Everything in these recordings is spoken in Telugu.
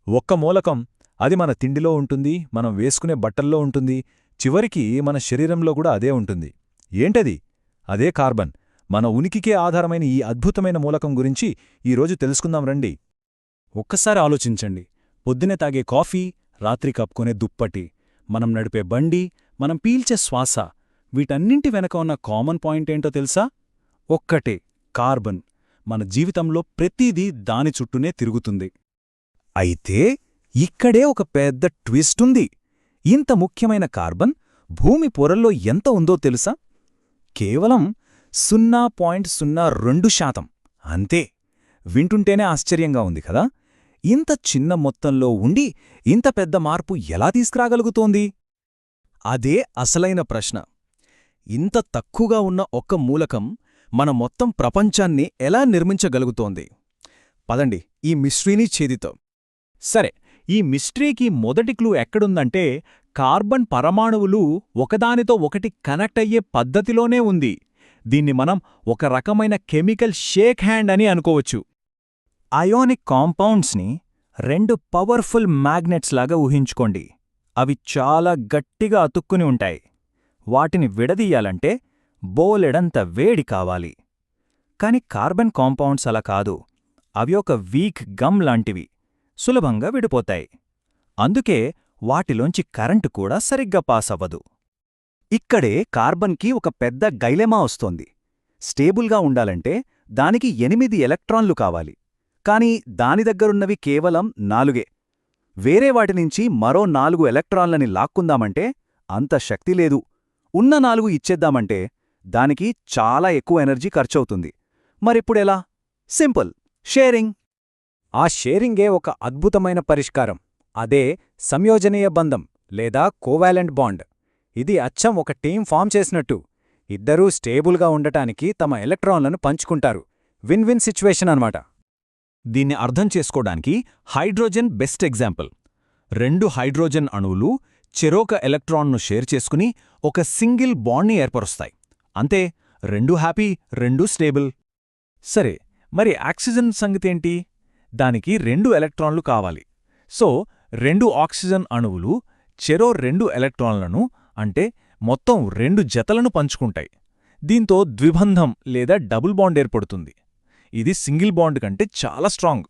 ఒక్క మూలకం, అది మన తిండిలో ఉంటుంది, మనం వేసుకునే బట్టల్లో ఉంటుంది, చివరికి మన శరీరంలో కూడా అదే ఉంటుంది. ఏంటది? అదే కార్బన్. మన ఉనికికే ఆధారమైన ఈ అద్భుతమైన మూలకం గురించి ఈరోజు తెలుసుకుందాం రండి. ఒక్కసారి ఆలోచించండి. పొద్దునే తాగే కాఫీ, రాత్రి కప్పుకొనే దుప్పటి, మనం నడిపే బండి, మనం పీల్చే శ్వాస, వీటన్నింటి వెనక ఉన్న కామన్ పాయింట్ ఏంటో తెలుసా? ఒక్కటే, కార్బన్. మన జీవితంలో ప్రతిదీ దాని చుట్టూనే తిరుగుతుంది. అయితే ఇక్కడే ఒక పెద్ద ట్విస్టుంది. ఇంత ముఖ్యమైన కార్బన్ భూమి పొరల్లో ఎంత ఉందో తెలుసా? కేవలం 0.02%. అంతే. వింటుంటేనే ఆశ్చర్యంగా ఉంది కదా? ఇంత చిన్న మొత్తంలో ఉండి ఇంత పెద్ద మార్పు ఎలా తీసుకురాగలుగుతోంది? అదే అసలైన ప్రశ్న. ఇంత తక్కువగా ఉన్న ఒక్క మూలకం మన మొత్తం ప్రపంచాన్ని ఎలా నిర్మించగలుగుతోంది? పదండి ఈ మిస్టరీని ఛేదిద్దాం. సరే, ఈ మిస్టరీకి మొదటి క్లూ ఎక్కడుందంటే కార్బన్ పరమాణువులు ఒకదానితో ఒకటి కనెక్ట్ అయ్యే పద్ధతిలోనే ఉంది. దీన్ని మనం ఒక రకమైన కెమికల్ షేక్ హ్యాండ్ అని అనుకోవచ్చు. అయోనిక్ కాంపౌండ్స్ని రెండు పవర్ఫుల్ మ్యాగ్నెట్స్ లాగా ఊహించుకోండి. అవి చాలా గట్టిగా అతుక్కుని ఉంటాయి. వాటిని విడదీయాలంటే బోలెడంత వేడి కావాలి. కాని కార్బన్ కాంపౌండ్స్ అలా కాదు. అవి ఒక వీక్ గమ్ లాంటివి, సులభంగా విడిపోతాయి. అందుకే వాటిలోంచి కరెంటు కూడా సరిగ్గా పాస్ అవ్వదు. ఇక్కడే కార్బన్కి ఒక పెద్ద డైలెమా వస్తోంది. స్టేబుల్గా ఉండాలంటే దానికి 8 ఎలక్ట్రాన్లు కావాలి. కాని దాని దగ్గరున్నవి కేవలం 4. వేరే వాటినుంచి మరో 4 ఎలక్ట్రాన్లని లాక్కుందామంటే అంత శక్తి లేదు. ఉన్న 4 ఇచ్చేద్దామంటే దానికి చాలా ఎక్కువ ఎనర్జీ ఖర్చవుతుంది. మరిప్పుడెలా? Simple, sharing. ఆ షేరింగే ఒక అద్భుతమైన పరిష్కారం. అదే సంయోజనీయ బంధం లేదా కోవాలెంట్ బాండ్. ఇది అచ్చం ఒక టీం ఫామ్ చేసినట్టు. ఇద్దరూ స్టేబుల్గా ఉండటానికి తమ ఎలక్ట్రాన్లను పంచుకుంటారు. విన్ విన్ సిచ్యువేషన్ అన్నమాట. దీన్ని అర్థం చేసుకోవడానికి హైడ్రోజన్ బెస్ట్ ఎగ్జాంపుల్. 2 హైడ్రోజన్ అణువులు చెరోక ఎలక్ట్రాన్ను షేర్ చేసుకుని ఒక సింగిల్ బాండ్ని ఏర్పరుస్తాయి. అంతే, 2 హ్యాపీ, 2 స్టేబుల్. సరే, మరి ఆక్సిజన్ సంగతేంటి? దానికి 2 ఎలక్ట్రాన్లు కావాలి. సో 2 ఆక్సిజన్ అణువులు చెరో 2 ఎలక్ట్రాన్లను, అంటే మొత్తం 2 జతలను పంచుకుంటాయి. దీంతో ద్విబంధం లేదా డబుల్ బాండ్ ఏర్పడుతుంది. ఇది సింగిల్ బాండ్ కంటే చాలా స్ట్రాంగ్.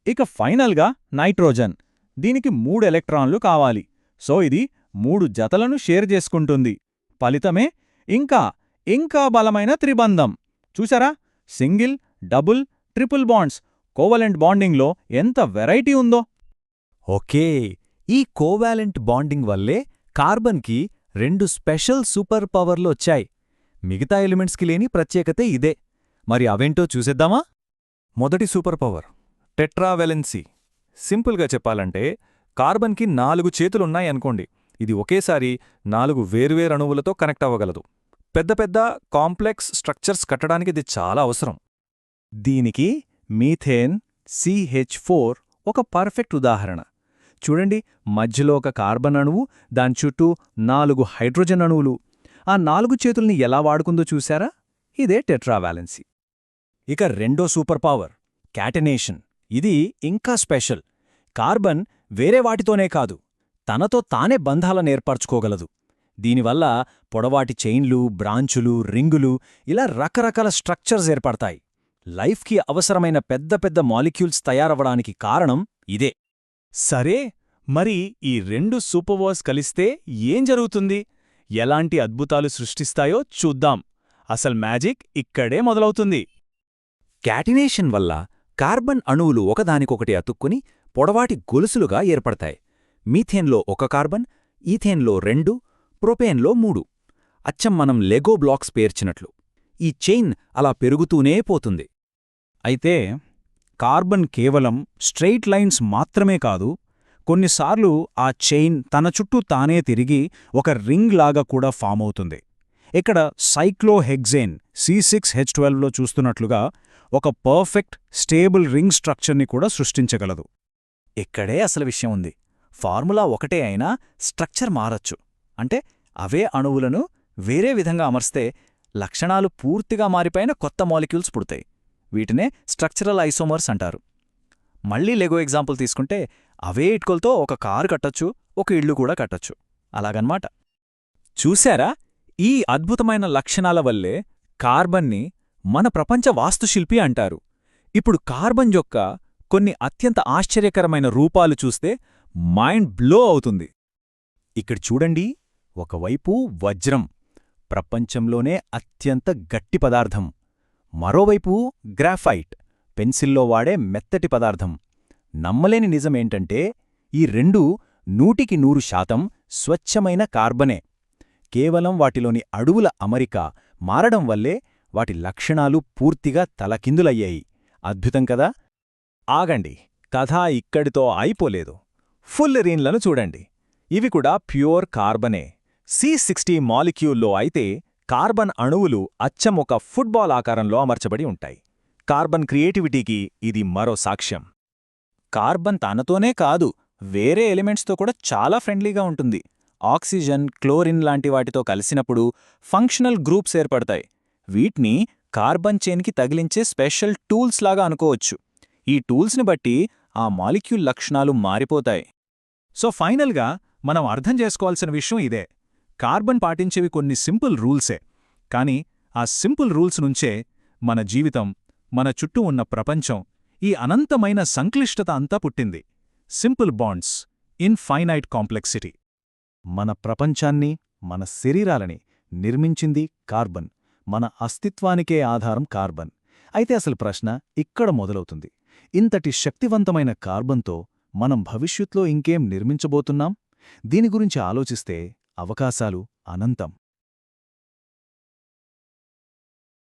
ఇక ఫైనల్గా నైట్రోజన్. దీనికి 3 ఎలక్ట్రాన్లు కావాలి. సో ఇది 3 జతలను షేర్ చేసుకుంటుంది. ఫలితమే ఇంకా బలమైన త్రిబంధం. చూసారా? Single, double, triple bonds. Covalent బాండింగ్లో ఎంత వెరైటీ ఉందో. ఓకే, ఈ కోవాలెంట్ బాండింగ్ వల్లే కార్బన్కి 2 స్పెషల్ సూపర్ పవర్లు వచ్చాయి. మిగతా ఎలిమెంట్స్కి లేని ప్రత్యేకతే ఇదే. మరి అవేంటో చూసేద్దామా? మొదటి సూపర్ పవర్ టెట్రావెలెన్సీ. సింపుల్గా చెప్పాలంటే కార్బన్కి 4 చేతులున్నాయనుకోండి. ఇది ఒకేసారి 4 వేర్వేరు అణువులతో కనెక్ట్ అవ్వగలదు. పెద్ద పెద్ద కాంప్లెక్స్ స్ట్రక్చర్స్ కట్టడానికి ఇది చాలా అవసరం. దీనికి మీథేన్ CH4 ఒక పర్ఫెక్ట్ ఉదాహరణ. చూడండి, మధ్యలో ఒక కార్బన్ అణువు, దాని చుట్టూ 4 హైడ్రోజన్ అణువులు. ఆ 4 చేతుల్ని ఎలా వాడుకుందో చూశారా? ఇదే టెట్రావాలెన్సీ. ఇక రెండో సూపర్ పవర్ క్యాటెనేషన్. ఇది ఇంకా స్పెషల్. కార్బన్ వేరే వాటితోనే కాదు, తనతో తానే బంధాలను ఏర్పరచుకోగలదు. దీనివల్ల పొడవాటి చైన్లు, బ్రాంచులు, రింగులు, ఇలా రకరకాల స్ట్రక్చర్స్ ఏర్పడతాయి. లైఫ్కి అవసరమైన పెద్ద పెద్ద మాలిక్యూల్స్ తయారవడానికి కారణం ఇదే. సరే, మరి ఈ 2 సూపర్పవర్స్ కలిస్తే ఏం జరుగుతుంది? ఎలాంటి అద్భుతాలు సృష్టిస్తాయో చూద్దాం. అసలు మ్యాజిక్ ఇక్కడే మొదలవుతుంది. క్యాటినేషన్ వల్ల కార్బన్ అణువులు ఒకదానికొకటి అతుక్కుని పొడవాటి గొలుసులుగా ఏర్పడతాయి. మీథేన్లో 1 కార్బన్, ఈథేన్లో 2, ప్రొపేన్లో 3. అచ్చం మనం లెగో బ్లాక్స్ పేర్చినట్లు. ఈ చైన్ అలా పెరుగుతూనే పోతుంది. అయితే కార్బన్ కేవలం స్ట్రెయిట్ లైన్స్ మాత్రమే కాదు, కొన్నిసార్లు ఆ చైన్ తన చుట్టూ తానే తిరిగి ఒక రింగ్ లాగా కూడా ఫామ్ అవుతుంది. ఇక్కడ సైక్లోహెక్సేన్ C6H12లో చూస్తున్నట్లుగా ఒక పర్ఫెక్ట్ స్టేబుల్ రింగ్ స్ట్రక్చర్ని కూడా సృష్టించగలదు. ఇక్కడే అసలు విషయం ఉంది. ఫార్ములా ఒకటే అయినా స్ట్రక్చర్ మారచ్చు. అంటే అవే అణువులను వేరే విధంగా అమర్స్తే లక్షణాలు పూర్తిగా మారిపోయిన కొత్త మాలిక్యూల్స్ పుడతాయి. వీటినే స్ట్రక్చరల్ ఐసోమర్స్ అంటారు. మళ్ళీ లెగో ఎగ్జాంపుల్ తీసుకుంటే అవే ఇటుకలతో ఒక కారు కట్టొచ్చు, ఒక ఇల్లు కూడా కట్టొచ్చు. అలాగన్మాట. చూశారా? ఈ అద్భుతమైన లక్షణాల వల్లే కార్బన్ని మన ప్రపంచ వాస్తుశిల్పి అంటారు. ఇప్పుడు కార్బన్ యొక్క కొన్ని అత్యంత ఆశ్చర్యకరమైన రూపాలు చూస్తే మైండ్ బ్లో అవుతుంది. ఇక్కడ చూడండి, ఒకవైపు వజ్రం, ప్రపంచంలోనే అత్యంత గట్టి పదార్థం. మరోవైపు గ్రాఫైట్, పెన్సిల్లో వాడే మెత్తటి పదార్థం. నమ్మలేని నిజమేంటంటే ఈ రెండూ 100% స్వచ్ఛమైన కార్బనే. కేవలం వాటిలోని అణువుల అమరిక మారడం వల్లే వాటి లక్షణాలు పూర్తిగా తలకిందులయ్యాయి. అద్భుతం కదా? ఆగండి, కథ ఇక్కడితో అయిపోలేదు. ఫుల్లెరీన్లను చూడండి. ఇవి కూడా ప్యూర్ కార్బనే. C60 మాలిక్యూల్లో అయితే కార్బన్ అణువులు అచ్చం ఒక ఫుట్బాల్ ఆకారంలో అమర్చబడి ఉంటాయి. కార్బన్ క్రియేటివిటీకి ఇది మరో సాక్ష్యం. కార్బన్ తనతోనే కాదు, వేరే ఎలిమెంట్స్తో కూడా చాలా ఫ్రెండ్లీగా ఉంటుంది. ఆక్సిజన్, క్లోరిన్ లాంటి వాటితో కలిసినప్పుడు ఫంక్షనల్ గ్రూప్స్ ఏర్పడతాయి. వీటిని కార్బన్ చైన్కి తగిలించే స్పెషల్ టూల్స్ లాగా అనుకోవచ్చు. ఈ టూల్స్ని బట్టి ఆ మాలిక్యూల్ లక్షణాలు మారిపోతాయి. సో ఫైనల్గా మనం అర్థం చేసుకోవాల్సిన విషయం ఇదే. కార్బన్ పాటించేవి కొన్ని సింపుల్ రూల్సే, కానీ ఆ సింపుల్ రూల్స్ నుంచే మన జీవితం, మన చుట్టూ ఉన్న ప్రపంచం, ఈ అనంతమైన సంక్లిష్టత అంతా పుట్టింది. Simple bonds, infinite complexity. మన ప్రపంచాన్ని, మన శరీరాలని నిర్మించింది కార్బన్. మన అస్తిత్వానికే ఆధారం కార్బన్. అయితే అసలు ప్రశ్న ఇక్కడ మొదలవుతుంది. ఇంతటి శక్తివంతమైన కార్బన్తో మనం భవిష్యత్తులో ఇంకేం నిర్మించబోతున్నాం? దీని గురించి ఆలోచిస్తే అవకాశాలు అనంతం.